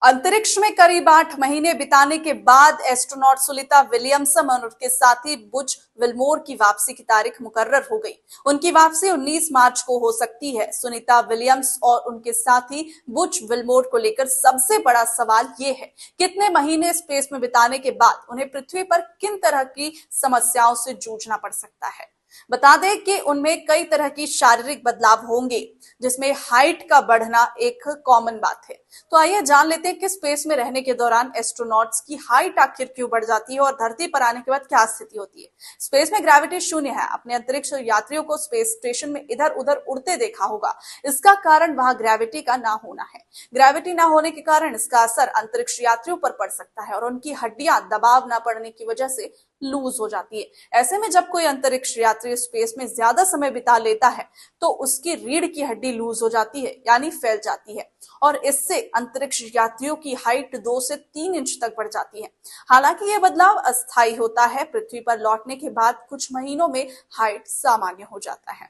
अंतरिक्ष में करीब 8 महीने बिताने के बाद एस्ट्रोनॉट सुनीता विलियम्सन और उनके साथी बुच विल्मोर की वापसी की तारीख मुकर्रर हो गई। उनकी वापसी 19 मार्च को हो सकती है। सुनीता विलियम्स और उनके साथी बुच विल्मोर को लेकर सबसे बड़ा सवाल ये है, कितने महीने स्पेस में बिताने के बाद उन्हें पृथ्वी पर किन तरह की समस्याओं से जूझना पड़ सकता है। बता दें कि उनमें कई तरह की शारीरिक बदलाव होंगे, जिसमें हाइट का बढ़ना एक कॉमन बात है। तो आइए जान लेते हैं कि स्पेस में रहने के दौरान एस्ट्रोनॉट्स की हाइट आखिर क्यों बढ़ जाती है और धरती पर आने के बाद क्या स्थिति होती है। स्पेस में ग्रेविटी शून्य है। अपने अंतरिक्ष यात्रियों को स्पेस स्टेशन में इधर उधर उड़ते देखा होगा। इसका कारण वहां ग्रेविटी का ना होना है। ग्रेविटी ना होने के कारण इसका असर अंतरिक्ष यात्रियों पर पड़ सकता है और उनकी हड्डियां दबाव ना पड़ने की वजह से लूज हो जाती है। ऐसे में जब कोई अंतरिक्ष यात्री स्पेस में ज्यादा समय बिता लेता है तो उसकी रीढ़ की हड्डी लूज हो जाती है, यानी फैल जाती है, और इससे अंतरिक्ष यात्रियों की हाइट 2 से 3 इंच तक बढ़ जाती है। हालांकि यह बदलाव अस्थायी होता है। पृथ्वी पर लौटने के बाद कुछ महीनों में हाइट सामान्य हो जाता है।